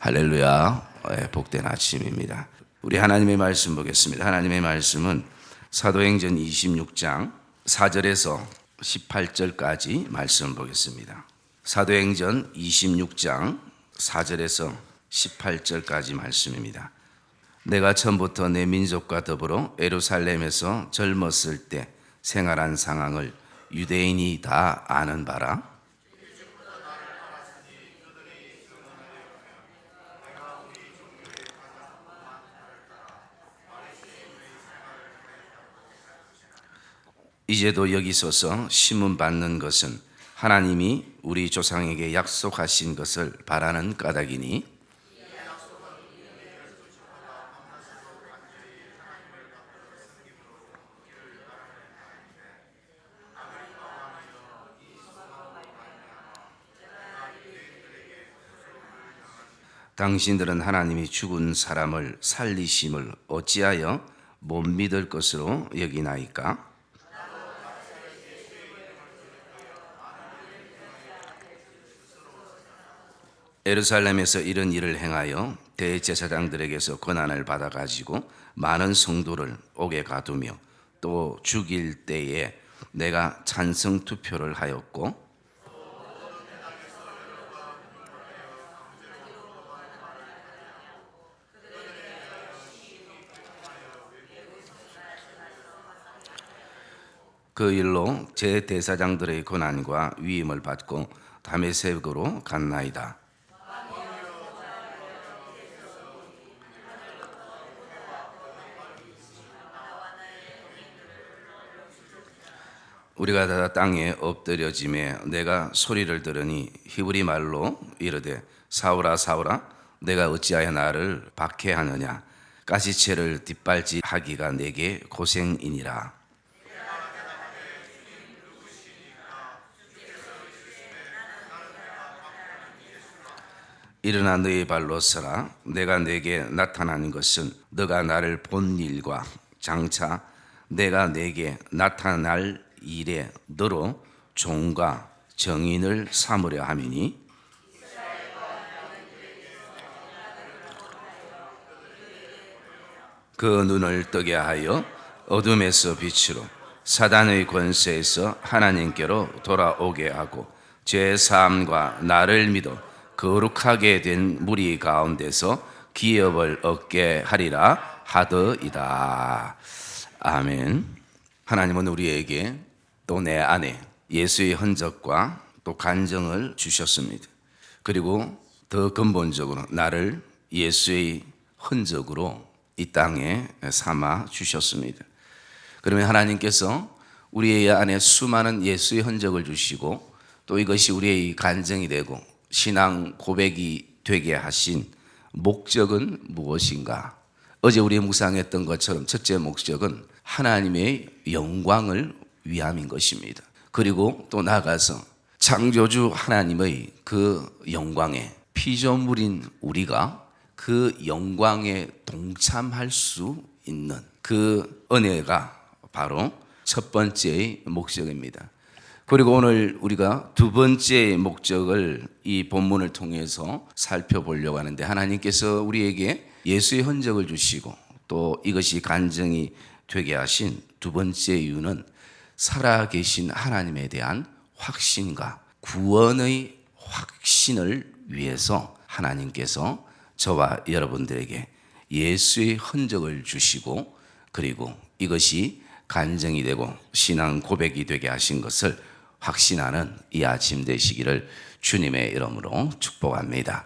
할렐루야. 복된 아침입니다. 우리 하나님의 말씀 보겠습니다. 하나님의 말씀은 사도행전 26장 4절에서 18절까지 말씀 보겠습니다. 사도행전 26장 4절에서 18절까지 말씀입니다. 내가 처음부터 내 민족과 더불어 예루살렘에서 젊었을 때 생활한 상황을 유대인이 다 아는 바라. 이제도 여기 서서 심문 받는 것은 하나님이 우리 조상에게 약속하신 것을 바라는 까닭이니 당신들은 하나님이 죽은 사람을 살리심을 어찌하여 못 믿을 것으로 여기나이까? 예루살렘에서 이런 일을 행하여 대제사장들에게서 권한을 받아가지고 많은 성도를 옥에 가두며 또 죽일 때에 내가 찬성 투표를 하였고 그 일로 제 대사장들의 권한과 위임을 받고 다메섹으로 갔나이다. 우리가 다 땅에 엎드려짐에 내가 소리를 들으니 히브리 말로 이르되 사울아 사울아 내가 어찌하여 나를 박해하느냐 가시체를 뒷발질하기가 내게 고생이니라. 일어나 너의 발로 서라. 내가 내게 나타나는 것은 너가 나를 본 일과 장차 내가 내게 나타날 일에 너로 종과 정인을 삼으려 함이니 그 눈을 뜨게 하여 어둠에서 빛으로 사단의 권세에서 하나님께로 돌아오게 하고 죄 사함과 나를 믿어 거룩하게 된 무리 가운데서 기업을 얻게 하리라 하더이다. 아멘. 하나님은 우리에게 또 내 안에 예수의 흔적과 또 간정을 주셨습니다. 그리고 더 근본적으로 나를 예수의 흔적으로 이 땅에 삼아 주셨습니다. 그러면 하나님께서 우리의 안에 수많은 예수의 흔적을 주시고 또 이것이 우리의 간정이 되고 신앙 고백이 되게 하신 목적은 무엇인가? 어제 우리 묵상했던 것처럼 첫째 목적은 하나님의 영광을 위함인 것입니다. 그리고 또 나아가서 창조주 하나님의 그 영광에 피조물인 우리가 그 영광에 동참할 수 있는 그 은혜가 바로 첫 번째의 목적입니다. 그리고 오늘 우리가 두 번째 목적을 이 본문을 통해서 살펴보려고 하는데 하나님께서 우리에게 예수의 흔적을 주시고 또 이것이 간증이 되게 하신 두 번째 이유는 살아계신 하나님에 대한 확신과 구원의 확신을 위해서 하나님께서 저와 여러분들에게 예수의 흔적을 주시고 그리고 이것이 간증이 되고 신앙 고백이 되게 하신 것을 확신하는 이 아침 되시기를 주님의 이름으로 축복합니다.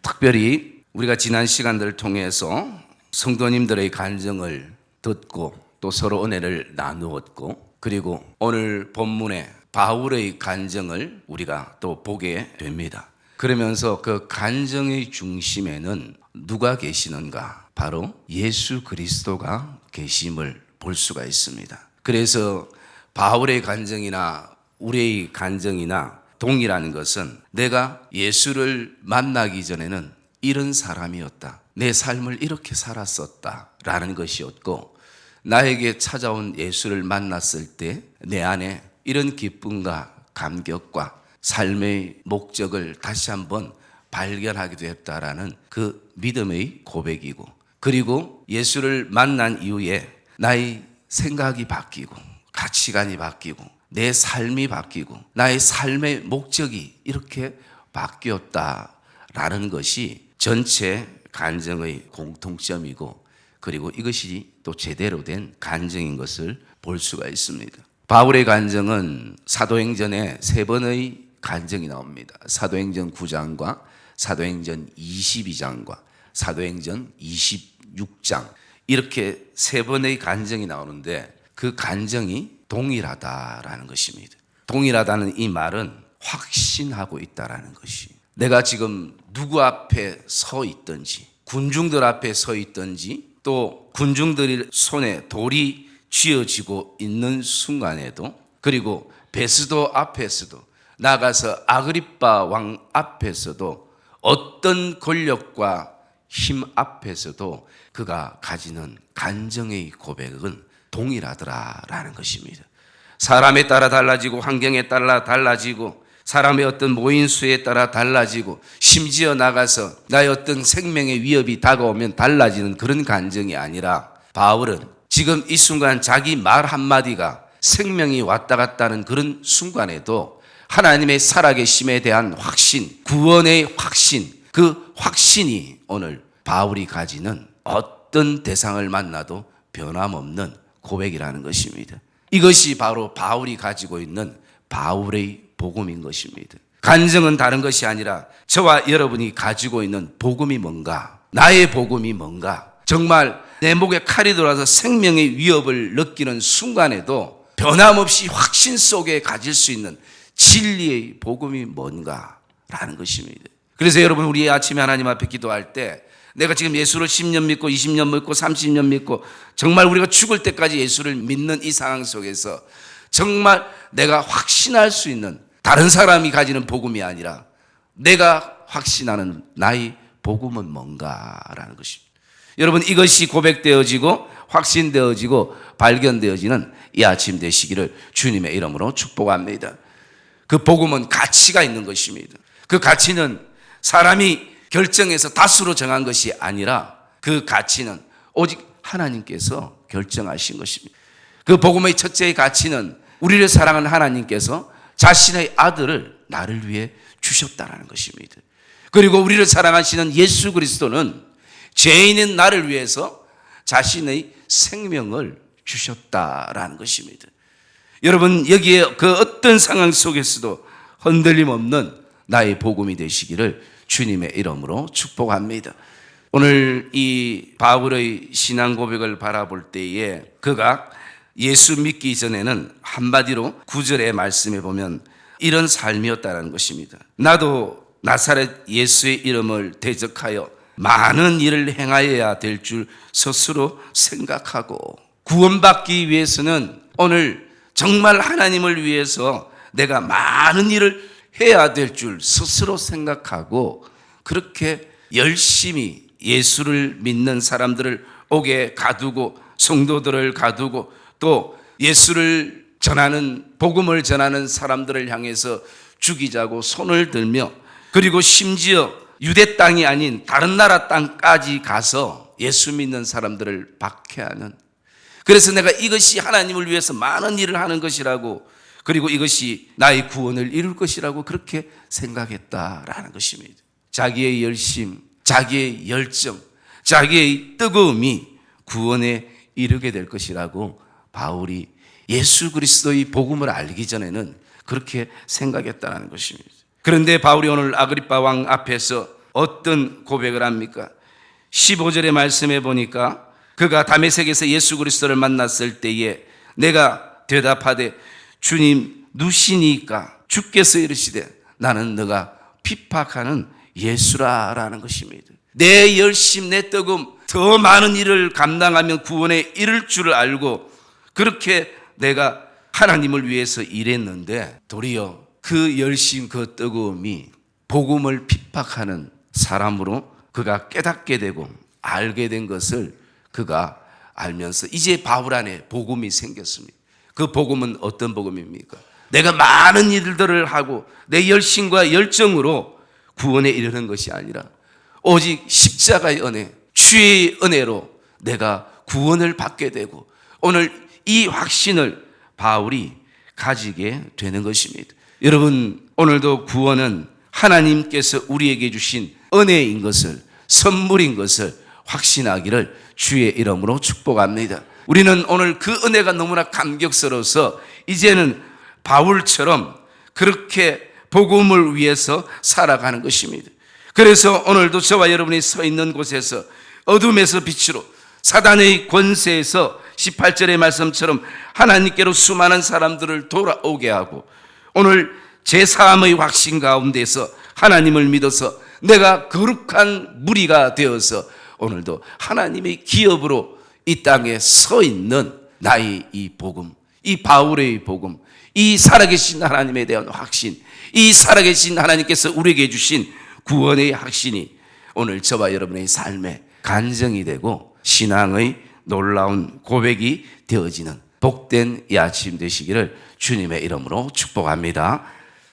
특별히 우리가 지난 시간들을 통해서 성도님들의 간증을 듣고 또 서로 은혜를 나누었고 그리고 오늘 본문에 바울의 간증을 우리가 또 보게 됩니다. 그러면서 그 간증의 중심에는 누가 계시는가? 바로 예수 그리스도가 계심을 볼 수가 있습니다. 그래서 바울의 간증이나 우리의 간증이나 동일한 것은 내가 예수를 만나기 전에는 이런 사람이었다. 내 삶을 이렇게 살았었다. 라는 것이었고 나에게 찾아온 예수를 만났을 때 내 안에 이런 기쁨과 감격과 삶의 목적을 다시 한번 발견하게 되었다라는 그 믿음의 고백이고, 그리고 예수를 만난 이후에 나의 생각이 바뀌고 가치관이 바뀌고 내 삶이 바뀌고 나의 삶의 목적이 이렇게 바뀌었다라는 것이 전체 간증의 공통점이고, 그리고 이것이 또 제대로 된 간증인 것을 볼 수가 있습니다. 바울의 간증은 사도행전에 3번의 간증이 나옵니다. 사도행전 9장과 사도행전 22장과 사도행전 26장, 이렇게 3번의 간증이 나오는데 그 간증이 동일하다라는 것입니다. 동일하다는 이 말은 확신하고 있다라는 것이, 내가 지금 누구 앞에 서 있든지, 군중들 앞에 서 있든지, 또 군중들의 손에 돌이 쥐어지고 있는 순간에도, 그리고 베스도 앞에서도, 나가서 아그리빠 왕 앞에서도, 어떤 권력과 힘 앞에서도 그가 가지는 간증의 고백은 동일하더라라는 것입니다. 사람에 따라 달라지고 환경에 따라 달라지고 사람의 어떤 모인 수에 따라 달라지고, 심지어 나가서 나의 어떤 생명의 위협이 다가오면 달라지는 그런 간증이 아니라, 바울은 지금 이 순간 자기 말 한마디가 생명이 왔다 갔다 하는 그런 순간에도 하나님의 살아계심에 대한 확신, 구원의 확신, 그 확신이 오늘 바울이 가지는 어떤 대상을 만나도 변함없는 고백이라는 것입니다. 이것이 바로 바울이 가지고 있는 바울의 복음인 것입니다. 간증은 다른 것이 아니라 저와 여러분이 가지고 있는 복음이 뭔가, 나의 복음이 뭔가, 정말 내 목에 칼이 들어와서 생명의 위협을 느끼는 순간에도 변함없이 확신 속에 가질 수 있는 진리의 복음이 뭔가라는 것입니다. 그래서 여러분, 우리 아침에 하나님 앞에 기도할 때 내가 지금 예수를 10년 믿고 20년 믿고 30년 믿고 정말 우리가 죽을 때까지 예수를 믿는 이 상황 속에서 정말 내가 확신할 수 있는, 다른 사람이 가지는 복음이 아니라 내가 확신하는 나의 복음은 뭔가라는 것입니다. 여러분, 이것이 고백되어지고 확신되어지고 발견되어지는 이 아침 되시기를 주님의 이름으로 축복합니다. 그 복음은 가치가 있는 것입니다. 그 가치는 사람이 결정해서 다수로 정한 것이 아니라 그 가치는 오직 하나님께서 결정하신 것입니다. 그 복음의 첫째의 가치는 우리를 사랑하는 하나님께서 자신의 아들을 나를 위해 주셨다는 것입니다. 그리고 우리를 사랑하시는 예수 그리스도는 죄인인 나를 위해서 자신의 생명을 주셨다라는 것입니다. 여러분, 여기에 그 어떤 상황 속에서도 흔들림 없는 나의 복음이 되시기를 주님의 이름으로 축복합니다. 오늘 이 바울의 신앙 고백을 바라볼 때에 그가 예수 믿기 전에는 한마디로 9절의 말씀에 보면 이런 삶이었다는 것입니다. 나도 나사렛 예수의 이름을 대적하여 많은 일을 행하여야 될 줄 스스로 생각하고, 구원받기 위해서는 오늘 정말 하나님을 위해서 내가 많은 일을 해야 될 줄 스스로 생각하고, 그렇게 열심히 예수를 믿는 사람들을 옥에 가두고 성도들을 가두고 또 예수를 전하는, 복음을 전하는 사람들을 향해서 죽이자고 손을 들며, 그리고 심지어 유대 땅이 아닌 다른 나라 땅까지 가서 예수 믿는 사람들을 박해하는, 그래서 내가 이것이 하나님을 위해서 많은 일을 하는 것이라고, 그리고 이것이 나의 구원을 이룰 것이라고 그렇게 생각했다라는 것입니다. 자기의 열심, 자기의 열정, 자기의 뜨거움이 구원에 이르게 될 것이라고 바울이 예수 그리스도의 복음을 알기 전에는 그렇게 생각했다는 것입니다. 그런데 바울이 오늘 아그리빠 왕 앞에서 어떤 고백을 합니까? 15절의 말씀에 보니까 그가 다메섹에서 예수 그리스도를 만났을 때에 내가 대답하되 주님 누시니까 주께서 이르시되 나는 너가 핍박하는 예수라라는 것입니다. 내 열심, 내 뜨거움, 더 많은 일을 감당하면 구원에 이를 줄을 알고 그렇게 내가 하나님을 위해서 일했는데 도리어 그 열심, 그 뜨거움이 복음을 핍박하는 사람으로 그가 깨닫게 되고 알게 된 것을 그가 알면서 이제 바울 안에 복음이 생겼습니다. 그 복음은 어떤 복음입니까? 내가 많은 일들을 하고 내 열심과 열정으로 구원에 이르는 것이 아니라 오직 십자가의 은혜, 주의 은혜로 내가 구원을 받게 되고 오늘 이 확신을 바울이 가지게 되는 것입니다. 여러분, 오늘도 구원은 하나님께서 우리에게 주신 은혜인 것을, 선물인 것을 확신하기를 주의 이름으로 축복합니다. 우리는 오늘 그 은혜가 너무나 감격스러워서 이제는 바울처럼 그렇게 복음을 위해서 살아가는 것입니다. 그래서 오늘도 저와 여러분이 서 있는 곳에서 어둠에서 빛으로, 사단의 권세에서 18절의 말씀처럼 하나님께로 수많은 사람들을 돌아오게 하고 오늘 제3의 확신 가운데서 하나님을 믿어서 내가 거룩한 무리가 되어서 오늘도 하나님의 기업으로 이 땅에 서 있는 나의 이 복음, 이 바울의 복음, 이 살아계신 하나님에 대한 확신, 이 살아계신 하나님께서 우리에게 주신 구원의 확신이 오늘 저와 여러분의 삶에 간증이 되고 신앙의 놀라운 고백이 되어지는 복된 이 아침 되시기를 주님의 이름으로 축복합니다.